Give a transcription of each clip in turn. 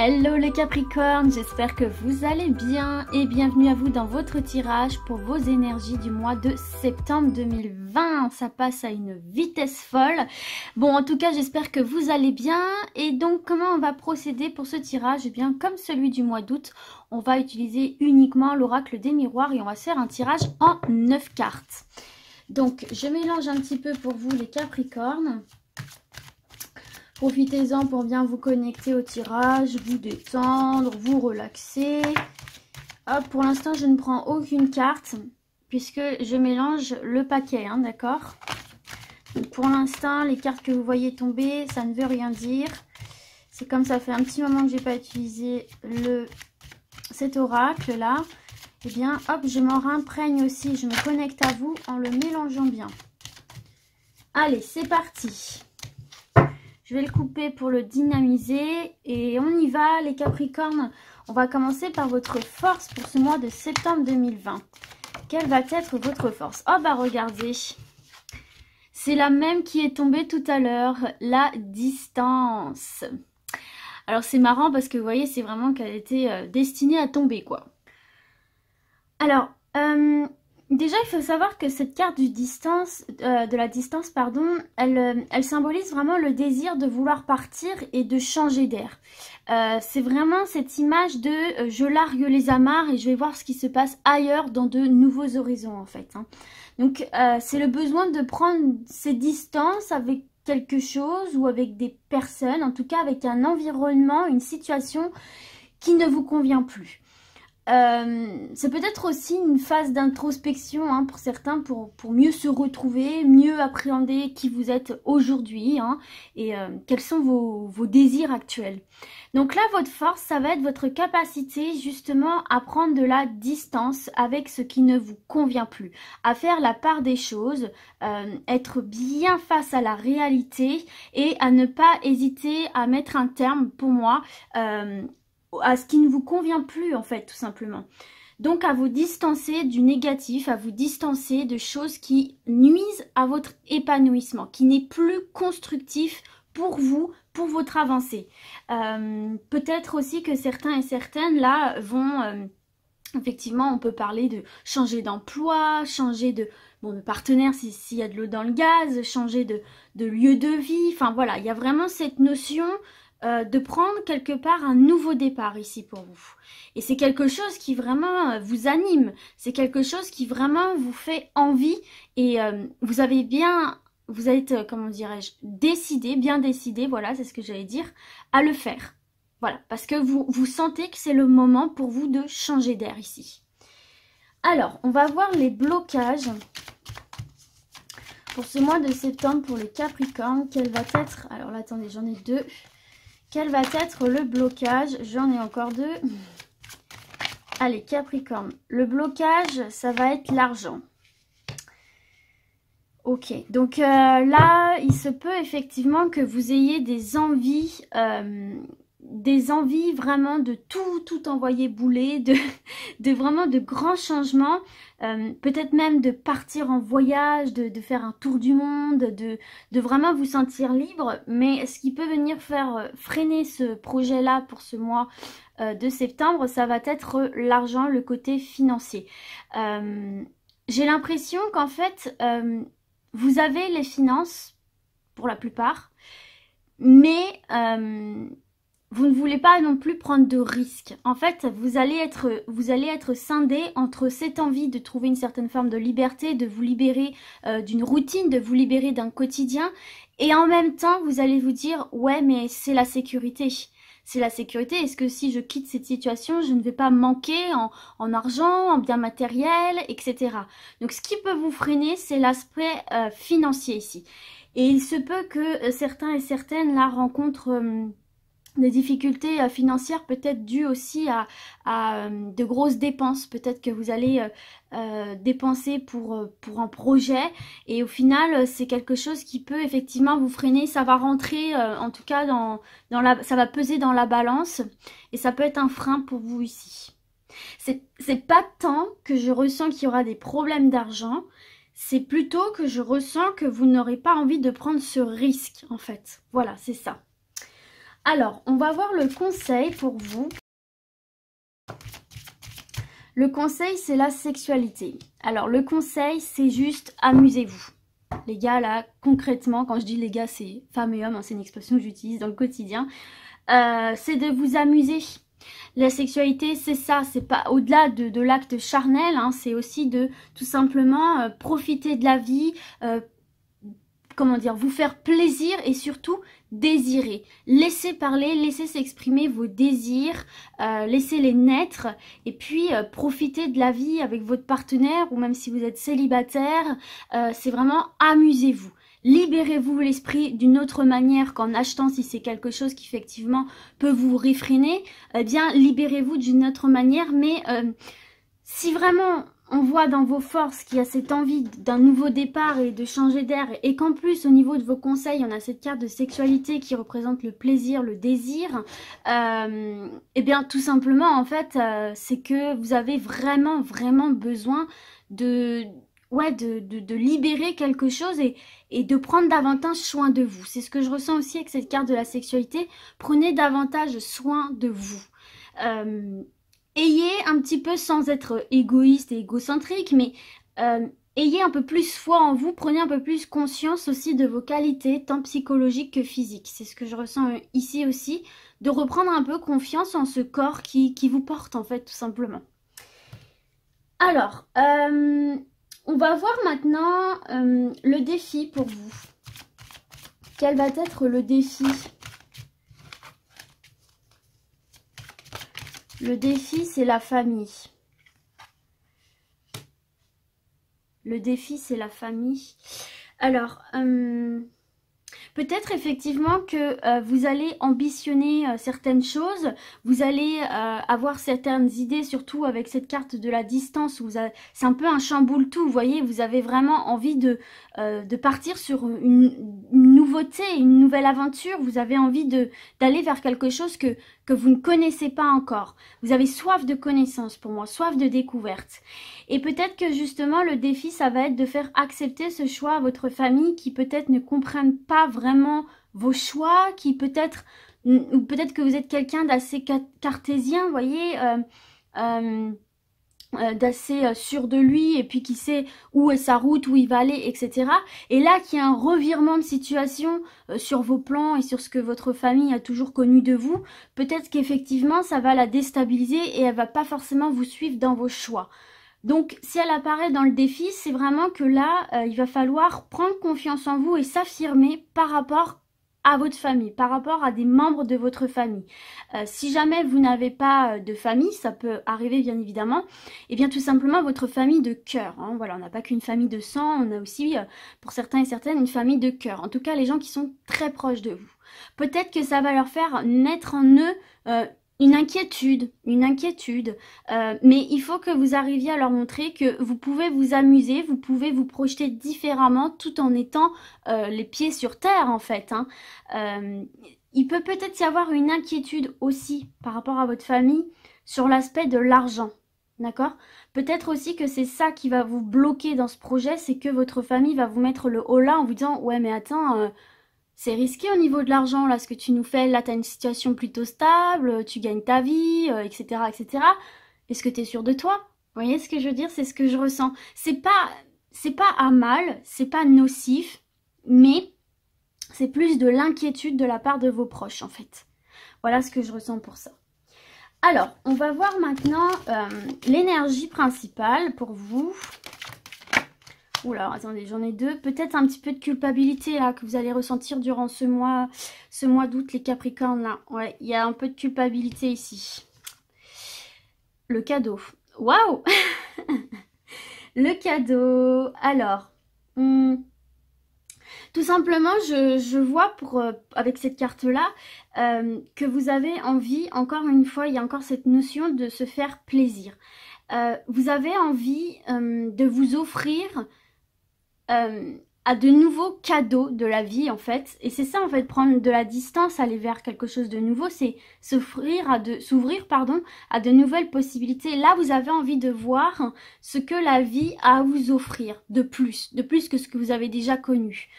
Hello les Capricornes, j'espère que vous allez bien et bienvenue à vous dans votre tirage pour vos énergies du mois de septembre 2020. Ça passe à une vitesse folle. Bon, en tout cas, j'espère que vous allez bien. Et donc, comment on va procéder pour ce tirage? Eh bien, comme celui du mois d'août, on va utiliser uniquement l'oracle des miroirs et on va se faire un tirage en 9 cartes. Donc, je mélange un petit peu pour vous les Capricornes. Profitez-en pour bien vous connecter au tirage, vous détendre, vous relaxer. Hop, pour l'instant, je ne prends aucune carte puisque je mélange le paquet, hein, d'accord? Pour l'instant, les cartes que vous voyez tomber, ça ne veut rien dire. C'est comme ça fait un petit moment que je n'ai pas utilisé cet oracle-là. Eh bien, hop, je m'en imprègne aussi. Je me connecte à vous en le mélangeant bien. Allez, c'est parti. Je vais le couper pour le dynamiser et on y va les Capricornes. On va commencer par votre force pour ce mois de septembre 2020. Quelle va être votre force? Oh bah regardez, c'est la même qui est tombée tout à l'heure, la distance. Alors c'est marrant parce que vous voyez, c'est vraiment qu'elle était destinée à tomber quoi. Alors, déjà, il faut savoir que cette carte de la distance, pardon, elle symbolise vraiment le désir de vouloir partir et de changer d'air. C'est vraiment cette image de je largue les amarres et je vais voir ce qui se passe ailleurs dans de nouveaux horizons en fait. Hein. Donc, c'est le besoin de prendre ces distances avec quelque chose ou avec des personnes, en tout cas avec un environnement, une situation qui ne vous convient plus. C'est peut-être aussi une phase d'introspection hein, pour certains pour mieux se retrouver, mieux appréhender qui vous êtes aujourd'hui hein, et quels sont vos désirs actuels. Donc là, votre force, ça va être votre capacité justement à prendre de la distance avec ce qui ne vous convient plus, à faire la part des choses, être bien face à la réalité et à ne pas hésiter à mettre un terme pour moi à ce qui ne vous convient plus en fait tout simplement. Donc à vous distancer du négatif, à vous distancer de choses qui nuisent à votre épanouissement, qui n'est plus constructif pour vous, pour votre avancée. Peut-être aussi que certains et certaines là vont... effectivement, on peut parler de changer d'emploi, changer de partenaire s'il y a de l'eau dans le gaz, changer de lieu de vie. Enfin voilà, il y a vraiment cette notion de prendre quelque part un nouveau départ ici pour vous. Et c'est quelque chose qui vraiment vous anime, c'est quelque chose qui vraiment vous fait envie et vous êtes, comment dirais-je, bien décidé, voilà, c'est ce que j'allais dire, à le faire. Voilà, parce que vous sentez que c'est le moment pour vous de changer d'air ici. Alors, on va voir les blocages pour ce mois de septembre pour les Capricornes. Quel va être... Alors là, attendez, j'en ai deux. Quel va être le blocage? J'en ai encore deux. Allez, Capricorne. Le blocage, ça va être l'argent. Ok, donc là, il se peut effectivement que vous ayez des envies vraiment de tout envoyer bouler, de vraiment de grands changements, peut-être même de partir en voyage, de faire un tour du monde, de vraiment vous sentir libre, mais ce qui peut venir faire freiner ce projet-là pour ce mois de septembre, ça va être l'argent, le côté financier. J'ai l'impression qu'en fait, vous avez les finances, pour la plupart, mais... vous ne voulez pas non plus prendre de risques. En fait, vous allez être scindé entre cette envie de trouver une certaine forme de liberté, de vous libérer d'une routine, de vous libérer d'un quotidien. Et en même temps, vous allez vous dire, ouais, mais c'est la sécurité. C'est la sécurité. Est-ce que si je quitte cette situation, je ne vais pas manquer en argent, en biens matériels, etc. Donc, ce qui peut vous freiner, c'est l'aspect financier ici. Et il se peut que certains et certaines là rencontrent... des difficultés financières peut-être dues aussi à de grosses dépenses. Peut-être que vous allez dépenser pour un projet et au final c'est quelque chose qui peut effectivement vous freiner. Ça va rentrer en tout cas ça va peser dans la balance et ça peut être un frein pour vous ici. C'est pas tant que je ressens qu'il y aura des problèmes d'argent, c'est plutôt que je ressens que vous n'aurez pas envie de prendre ce risque en fait. Voilà, c'est ça. Alors, on va voir le conseil pour vous. Le conseil, c'est la sexualité. Alors, le conseil, c'est juste amusez-vous. Les gars, là, concrètement, quand je dis les gars, c'est femmes et hommes, hein, c'est une expression que j'utilise dans le quotidien. C'est de vous amuser. La sexualité, c'est ça, c'est pas au-delà de l'acte charnel, hein, c'est aussi de tout simplement profiter de la vie, comment dire, vous faire plaisir et surtout désirer. Laissez parler, laissez s'exprimer vos désirs, laissez-les naître et puis profitez de la vie avec votre partenaire ou même si vous êtes célibataire, c'est vraiment amusez-vous. Libérez-vous l'esprit d'une autre manière qu'en achetant si c'est quelque chose qui effectivement peut vous réfréner. Eh bien, libérez-vous d'une autre manière. Mais si vraiment on voit dans vos forces qu'il y a cette envie d'un nouveau départ et de changer d'air et qu'en plus au niveau de vos conseils, on a cette carte de sexualité qui représente le plaisir, le désir, eh bien tout simplement en fait, c'est que vous avez vraiment besoin de libérer quelque chose et de prendre davantage soin de vous. C'est ce que je ressens aussi avec cette carte de la sexualité. Prenez davantage soin de vous. Ayez un petit peu, sans être égoïste et égocentrique, mais ayez un peu plus foi en vous. Prenez un peu plus conscience aussi de vos qualités, tant psychologiques que physiques. C'est ce que je ressens ici aussi. De reprendre un peu confiance en ce corps qui vous porte en fait, tout simplement. Alors, on va voir maintenant le défi pour vous. Quel va être le défi? Le défi, c'est la famille. Le défi, c'est la famille. Alors, peut-être effectivement que vous allez ambitionner certaines choses, vous allez avoir certaines idées, surtout avec cette carte de la distance, où c'est un peu un chamboule-tout, vous voyez, vous avez vraiment envie de partir sur une nouveauté, une nouvelle aventure, vous avez envie d'aller vers quelque chose que vous ne connaissez pas encore. Vous avez soif de connaissances pour moi, soif de découverte. Et peut-être que justement le défi, ça va être de faire accepter ce choix à votre famille qui peut-être ne comprennent pas vraiment vos choix, qui peut-être, ou peut-être que vous êtes quelqu'un d'assez cartésien, vous voyez, d'assez sûr de lui et puis qui sait où est sa route, où il va aller, etc. Et là, qu'il y a un revirement de situation sur vos plans et sur ce que votre famille a toujours connu de vous, peut-être qu'effectivement, ça va la déstabiliser et elle va pas forcément vous suivre dans vos choix. Donc, si elle apparaît dans le défi, c'est vraiment que là, il va falloir prendre confiance en vous et s'affirmer par rapport à votre famille, par rapport à des membres de votre famille. Si jamais vous n'avez pas de famille, ça peut arriver bien évidemment, et bien tout simplement votre famille de cœur. Hein. Voilà, on n'a pas qu'une famille de sang, on a aussi, pour certains et certaines, une famille de cœur. En tout cas, les gens qui sont très proches de vous. Peut-être que ça va leur faire naître en eux une inquiétude, mais il faut que vous arriviez à leur montrer que vous pouvez vous amuser, vous pouvez vous projeter différemment tout en étant les pieds sur terre en fait. Hein. Il peut peut-être y avoir une inquiétude aussi par rapport à votre famille sur l'aspect de l'argent, d'accord? Peut-être aussi que c'est ça qui va vous bloquer dans ce projet, c'est que votre famille va vous mettre le haut là en vous disant « Ouais mais attends... c'est risqué au niveau de l'argent, là, ce que tu nous fais. Là, tu as une situation plutôt stable, tu gagnes ta vie, etc., etc. Est-ce que tu es sûr de toi? Vous voyez ce que je veux dire? C'est ce que je ressens. C'est pas à mal, c'est pas nocif, mais c'est plus de l'inquiétude de la part de vos proches, en fait. Voilà ce que je ressens pour ça. Alors, on va voir maintenant l'énergie principale pour vous. Oula, attendez, j'en ai deux. Peut-être un petit peu de culpabilité là que vous allez ressentir durant ce mois d'août, les Capricornes là. Ouais, il y a un peu de culpabilité ici. Le cadeau. Waouh. Le cadeau. Alors, tout simplement, je vois avec cette carte-là que vous avez envie, encore une fois, il y a encore cette notion de se faire plaisir. Vous avez envie de vous offrir à de nouveaux cadeaux de la vie en fait, et c'est ça en fait, prendre de la distance, aller vers quelque chose de nouveau, c'est s'ouvrir à de nouvelles possibilités. Là vous avez envie de voir ce que la vie a à vous offrir de plus que ce que vous avez déjà connu.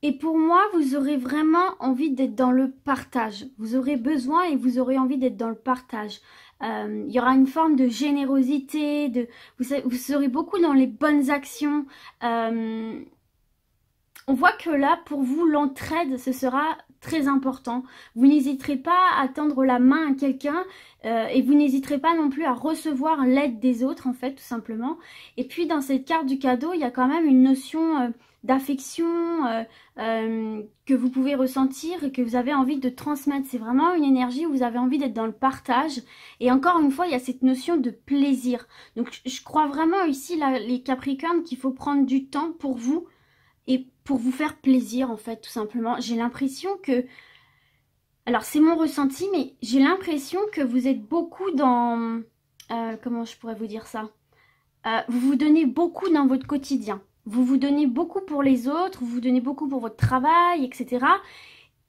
Et pour moi, vous aurez vraiment envie d'être dans le partage. Vous aurez besoin et vous aurez envie d'être dans le partage. Il y aura une forme de générosité, vous serez beaucoup dans les bonnes actions. On voit que là, pour vous, l'entraide, ce sera très important. Vous n'hésiterez pas à tendre la main à quelqu'un et vous n'hésiterez pas non plus à recevoir l'aide des autres, en fait, tout simplement. Et puis, dans cette carte du cadeau, il y a quand même une notion d'affection que vous pouvez ressentir et que vous avez envie de transmettre. C'est vraiment une énergie où vous avez envie d'être dans le partage. Et encore une fois, il y a cette notion de plaisir. Donc, je crois vraiment ici, là, les Capricornes, qu'il faut prendre du temps pour vous et pour vous faire plaisir, en fait, tout simplement. J'ai l'impression que... Alors, c'est mon ressenti, mais j'ai l'impression que vous êtes beaucoup dans... comment je pourrais vous dire ça? Vous vous donnez beaucoup dans votre quotidien. Vous vous donnez beaucoup pour les autres, vous vous donnez beaucoup pour votre travail, etc.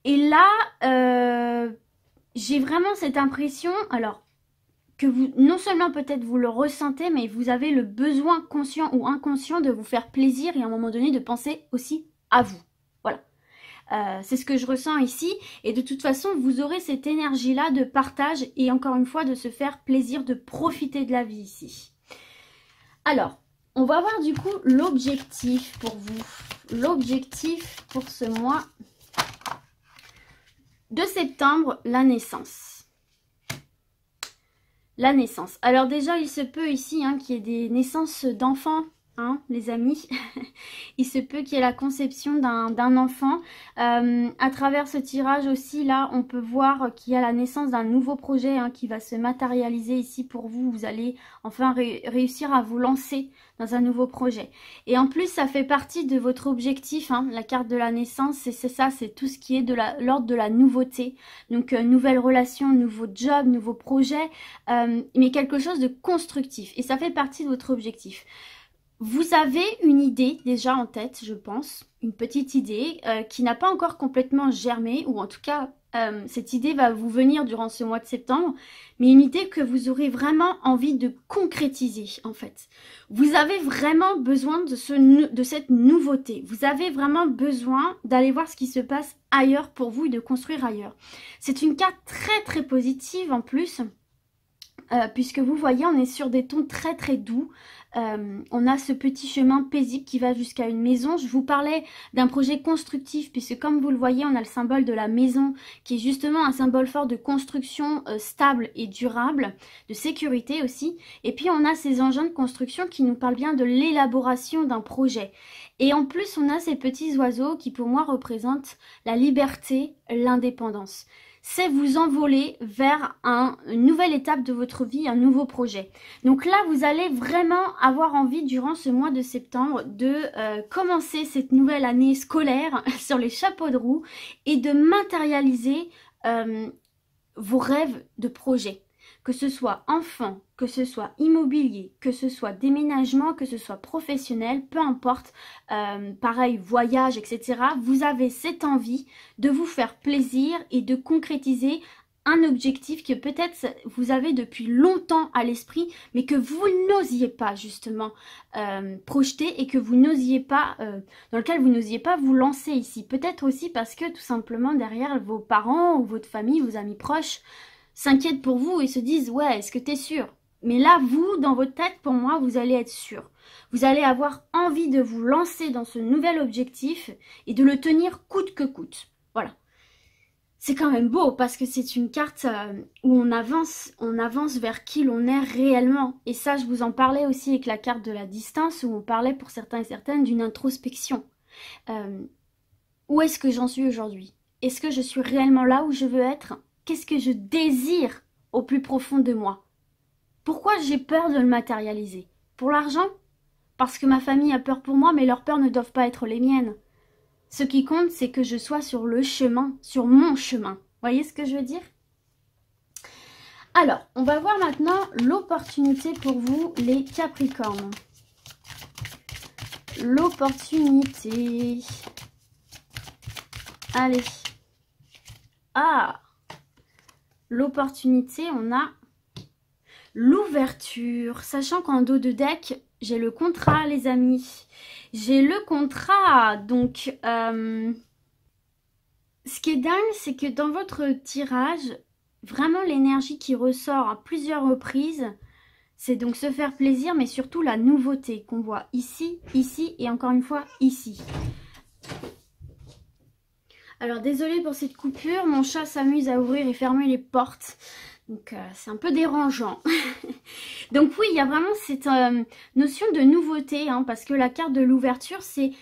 Et là, j'ai vraiment cette impression... Alors, que vous, non seulement peut-être vous le ressentez, mais vous avez le besoin conscient ou inconscient de vous faire plaisir et à un moment donné de penser aussi à vous. Voilà. C'est ce que je ressens ici. Et de toute façon, vous aurez cette énergie-là de partage et encore une fois de se faire plaisir, de profiter de la vie ici. Alors, on va voir du coup l'objectif pour vous. L'objectif pour ce mois de septembre, la naissance. La naissance. Alors déjà, il se peut ici qu'il y ait des naissances d'enfants, les amis. Il se peut qu'il y ait la conception d'un enfant. À travers ce tirage aussi, là, on peut voir qu'il y a la naissance d'un nouveau projet qui va se matérialiser ici pour vous. Vous allez enfin réussir à vous lancer dans un nouveau projet. Et en plus, ça fait partie de votre objectif. La carte de la naissance, c'est ça, c'est tout ce qui est de l'ordre de la nouveauté. Donc, nouvelle relation, nouveau job, nouveau projet, mais quelque chose de constructif. Et ça fait partie de votre objectif. Vous avez une idée déjà en tête, je pense, une petite idée qui n'a pas encore complètement germé, ou en tout cas, cette idée va vous venir durant ce mois de septembre, mais une idée que vous aurez vraiment envie de concrétiser, en fait. Vous avez vraiment besoin de cette nouveauté. Vous avez vraiment besoin d'aller voir ce qui se passe ailleurs pour vous et de construire ailleurs. C'est une carte très très positive en plus, puisque vous voyez, on est sur des tons très très doux. On a ce petit chemin paisible qui va jusqu'à une maison. Je vous parlais d'un projet constructif puisque comme vous le voyez, on a le symbole de la maison qui est justement un symbole fort de construction stable et durable, de sécurité aussi. Et puis on a ces engins de construction qui nous parlent bien de l'élaboration d'un projet. Et en plus, on a ces petits oiseaux qui pour moi représentent la liberté, l'indépendance. C'est vous envoler vers une nouvelle étape de votre vie, un nouveau projet. Donc là, vous allez vraiment avoir envie, durant ce mois de septembre, de commencer cette nouvelle année scolaire sur les chapeaux de roue et de matérialiser vos rêves de projet. Que ce soit enfant, que ce soit immobilier, que ce soit déménagement, que ce soit professionnel, peu importe, pareil, voyage, etc. Vous avez cette envie de vous faire plaisir et de concrétiser un objectif que peut-être vous avez depuis longtemps à l'esprit, mais que vous n'osiez pas justement projeter et que vous n'osiez pas, dans lequel vous n'osiez pas vous lancer ici. Peut-être aussi parce que tout simplement derrière vos parents ou votre famille, vos amis proches, s'inquiètent pour vous et se disent « Ouais, est-ce que tu es sûr ?» Mais là, vous, dans votre tête, pour moi, vous allez être sûr. Vous allez avoir envie de vous lancer dans ce nouvel objectif et de le tenir coûte que coûte. Voilà. C'est quand même beau parce que c'est une carte où on avance vers qui l'on est réellement. Et ça, je vous en parlais aussi avec la carte de la distance où on parlait pour certains et certaines d'une introspection. Où est-ce que j'en suis aujourd'hui? Est-ce que je suis réellement là où je veux être? Qu'est-ce que je désire au plus profond de moi? Pourquoi j'ai peur de le matérialiser? Pour l'argent? Parce que ma famille a peur pour moi, mais leurs peurs ne doivent pas être les miennes. Ce qui compte, c'est que je sois sur le chemin, sur mon chemin. Voyez ce que je veux dire? Alors, on va voir maintenant l'opportunité pour vous, les Capricornes. L'opportunité. Allez. Ah! L'opportunité, on a l'ouverture. Sachant qu'en dos de deck, j'ai le contrat, les amis. J'ai le contrat. Donc, ce qui est dingue, c'est que dans votre tirage, vraiment l'énergie qui ressort à plusieurs reprises, c'est donc se faire plaisir, mais surtout la nouveauté qu'on voit ici, ici et encore une fois ici. Alors désolée pour cette coupure, mon chat s'amuse à ouvrir et fermer les portes. Donc c'est un peu dérangeant. Donc oui, il y a vraiment cette notion de nouveauté, hein, parce que la carte de l'ouverture, c'est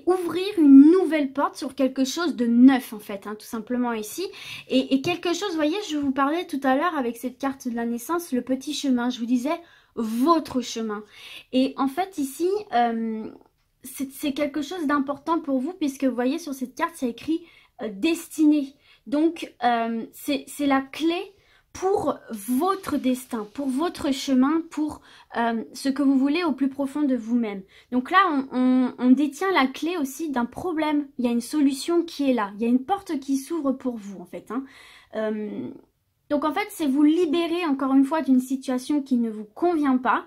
ouvrir une nouvelle porte sur quelque chose de neuf en fait, hein, tout simplement ici. Et quelque chose, vous voyez, je vous parlais tout à l'heure avec cette carte de la naissance, le petit chemin, je vous disais votre chemin. Et en fait ici, c'est quelque chose d'important pour vous, puisque vous voyez sur cette carte, c'est écrit destinée. Donc c'est la clé pour votre destin, pour votre chemin, pour ce que vous voulez au plus profond de vous-même. Donc là, on détient la clé aussi d'un problème. Il y a une solution qui est là. Il y a une porte qui s'ouvre pour vous, en fait. Hein. Donc en fait, c'est vous libérer encore une fois d'une situation qui ne vous convient pas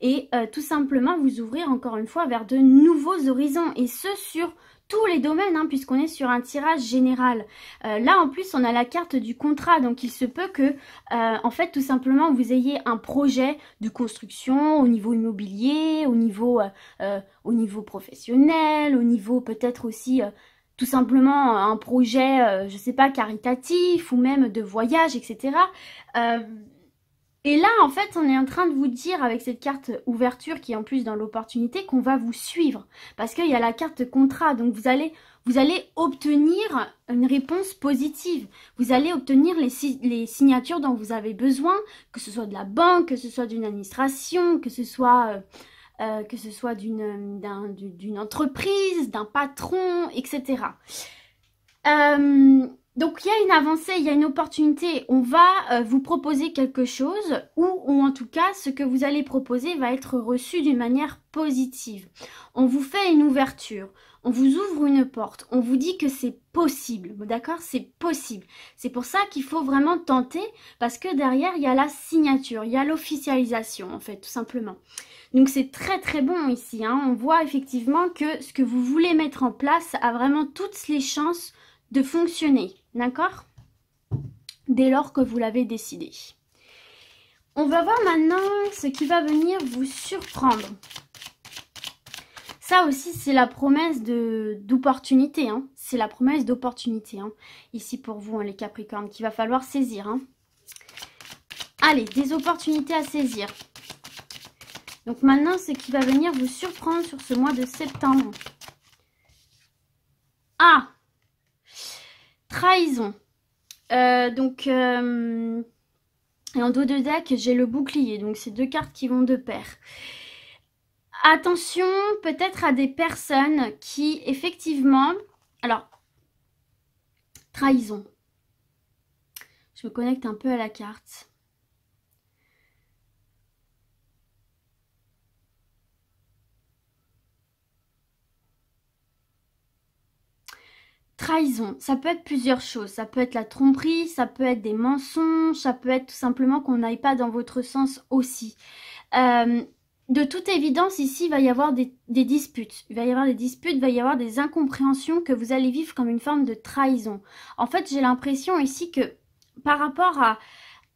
et tout simplement vous ouvrir encore une fois vers de nouveaux horizons. Et ce, sur tous les domaines, hein, puisqu'on est sur un tirage général. Là, en plus, on a la carte du contrat, donc il se peut que, en fait, tout simplement, vous ayez un projet de construction au niveau immobilier, au niveau professionnel, au niveau peut-être aussi, tout simplement, un projet, je sais pas, caritatif, ou même de voyage, etc. Et là, en fait, on est en train de vous dire, avec cette carte ouverture qui est en plus dans l'opportunité, qu'on va vous suivre. Parce qu'il y a la carte contrat, donc vous allez obtenir une réponse positive. Vous allez obtenir les signatures dont vous avez besoin, que ce soit de la banque, que ce soit d'une administration, que ce soit d'une entreprise, d'un patron, etc. Donc il y a une avancée, il y a une opportunité, on va vous proposer quelque chose ou en tout cas ce que vous allez proposer va être reçu d'une manière positive. On vous fait une ouverture, on vous ouvre une porte, on vous dit que c'est possible, d'accord? C'est possible. C'est pour ça qu'il faut vraiment tenter parce que derrière il y a la signature, il y a l'officialisation en fait tout simplement. Donc c'est très très bon ici, hein. On voit effectivement que ce que vous voulez mettre en place a vraiment toutes les chances de fonctionner, d'accord? Dès lors que vous l'avez décidé. On va voir maintenant ce qui va venir vous surprendre. Ça aussi, c'est la promesse d'opportunité, hein. C'est la promesse d'opportunité, hein. Ici pour vous, hein, les Capricornes, qu'il va falloir saisir, hein. Allez, des opportunités à saisir. Donc maintenant, ce qui va venir vous surprendre sur ce mois de septembre. Ah! Trahison. Et en dos de deck, j'ai le bouclier. Donc, c'est deux cartes qui vont de pair. Attention, peut-être à des personnes qui, effectivement... Alors, trahison. Je me connecte un peu à la carte. Trahison, ça peut être plusieurs choses. Ça peut être la tromperie, ça peut être des mensonges, ça peut être tout simplement qu'on n'aille pas dans votre sens aussi. De toute évidence, ici, il va y avoir des disputes. Il va y avoir des disputes, il va y avoir des incompréhensions que vous allez vivre comme une forme de trahison. En fait, j'ai l'impression ici que par rapport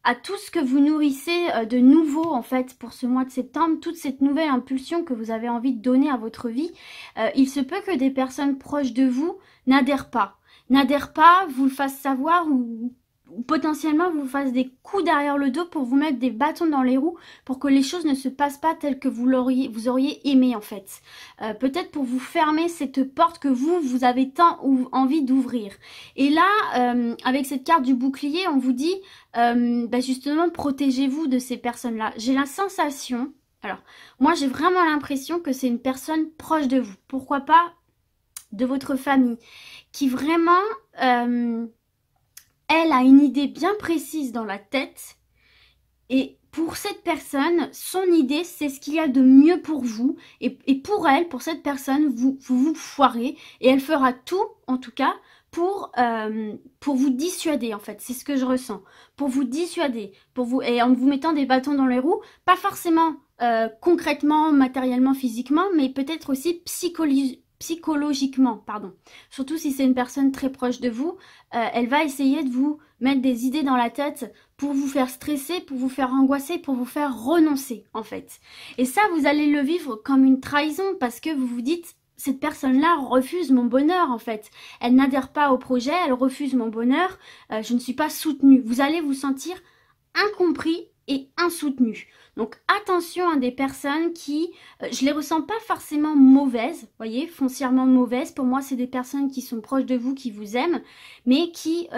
à tout ce que vous nourrissez de nouveau en fait pour ce mois de septembre, toute cette nouvelle impulsion que vous avez envie de donner à votre vie, il se peut que des personnes proches de vous n'adhèrent pas, vous le fassent savoir ou potentiellement vous fassent des coups derrière le dos pour vous mettre des bâtons dans les roues pour que les choses ne se passent pas telles que vous auriez aimé en fait. Peut-être pour vous fermer cette porte que vous avez tant envie d'ouvrir. Et là, avec cette carte du bouclier, on vous dit justement protégez-vous de ces personnes-là. J'ai la sensation, alors moi j'ai vraiment l'impression que c'est une personne proche de vous. Pourquoi pas de votre famille qui vraiment... elle a une idée bien précise dans la tête et pour cette personne, son idée, c'est ce qu'il y a de mieux pour vous et pour elle, pour cette personne, vous foirez et elle fera tout, en tout cas, pour vous dissuader en fait, c'est ce que je ressens, pour vous dissuader, et en vous mettant des bâtons dans les roues, pas forcément concrètement, matériellement, physiquement, mais peut-être aussi psychologiquement, pardon. Surtout si c'est une personne très proche de vous, elle va essayer de vous mettre des idées dans la tête pour vous faire stresser, pour vous faire angoisser, pour vous faire renoncer, en fait. Et ça, vous allez le vivre comme une trahison parce que vous vous dites, cette personne-là refuse mon bonheur, en fait. Elle n'adhère pas au projet, elle refuse mon bonheur, je ne suis pas soutenue. Vous allez vous sentir incompris et insoutenu. Donc attention à des personnes qui, je les ressens pas forcément mauvaises, voyez, foncièrement mauvaises. Pour moi, c'est des personnes qui sont proches de vous, qui vous aiment, mais qui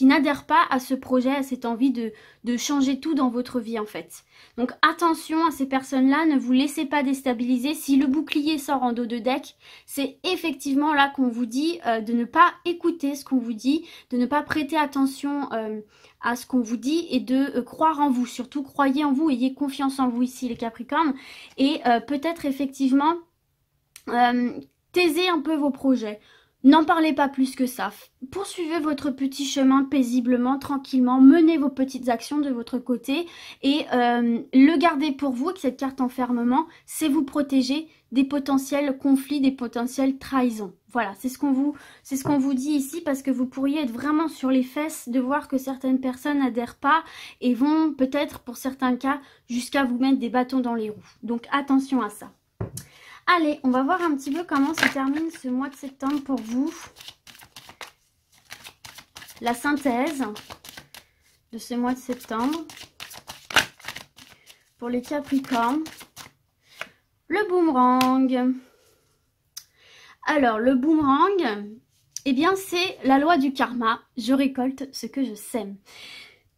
n'adhèrent pas à ce projet, à cette envie de changer tout dans votre vie en fait. Donc attention à ces personnes-là, ne vous laissez pas déstabiliser. Si le bouclier sort en dos de deck, c'est effectivement là qu'on vous dit de ne pas écouter ce qu'on vous dit, de ne pas prêter attention à ce qu'on vous dit et de croire en vous. Surtout, croyez en vous, ayez confiance en vous ici les Capricornes. Et peut-être effectivement, taisez un peu vos projets. N'en parlez pas plus que ça. Poursuivez votre petit chemin paisiblement, tranquillement. Menez vos petites actions de votre côté. Et le garder pour vous, avec cette carte enfermement, c'est vous protéger des potentiels conflits, des potentielles trahisons. Voilà, c'est ce qu'on vous dit ici parce que vous pourriez être vraiment sur les fesses de voir que certaines personnes n'adhèrent pas et vont peut-être, pour certains cas, jusqu'à vous mettre des bâtons dans les roues. Donc attention à ça. Allez, on va voir un petit peu comment se termine ce mois de septembre pour vous. La synthèse de ce mois de septembre pour les Capricornes. Le boomerang. Alors, le boomerang, eh bien, c'est la loi du karma. Je récolte ce que je sème.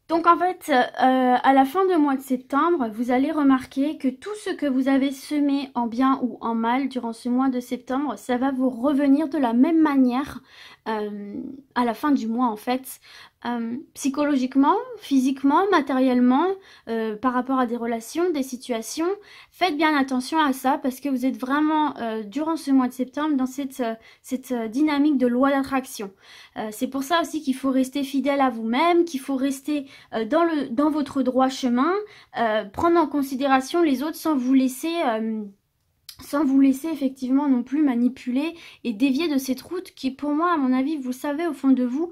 Donc en fait, à la fin du mois de septembre, vous allez remarquer que tout ce que vous avez semé en bien ou en mal durant ce mois de septembre, ça va vous revenir de la même manière à la fin du mois en fait. Psychologiquement, physiquement, matériellement, par rapport à des relations, des situations. Faites bien attention à ça parce que vous êtes vraiment, durant ce mois de septembre, dans cette dynamique de loi d'attraction. C'est pour ça aussi qu'il faut rester fidèle à vous-même, qu'il faut rester dans votre droit chemin, prendre en considération les autres sans vous laisser effectivement non plus manipuler et dévier de cette route qui, pour moi, à mon avis, vous savez au fond de vous,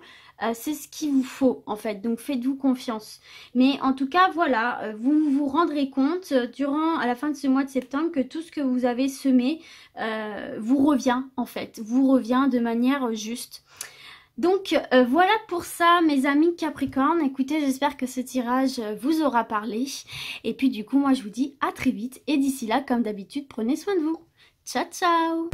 c'est ce qu'il vous faut en fait, donc faites-vous confiance. Mais en tout cas, voilà, vous vous rendrez compte à la fin de ce mois de septembre que tout ce que vous avez semé vous revient en fait, vous revient de manière juste. Donc voilà pour ça mes amis Capricorne. Écoutez, j'espère que ce tirage vous aura parlé. Et puis du coup, moi je vous dis à très vite. Et d'ici là, comme d'habitude, prenez soin de vous. Ciao, ciao!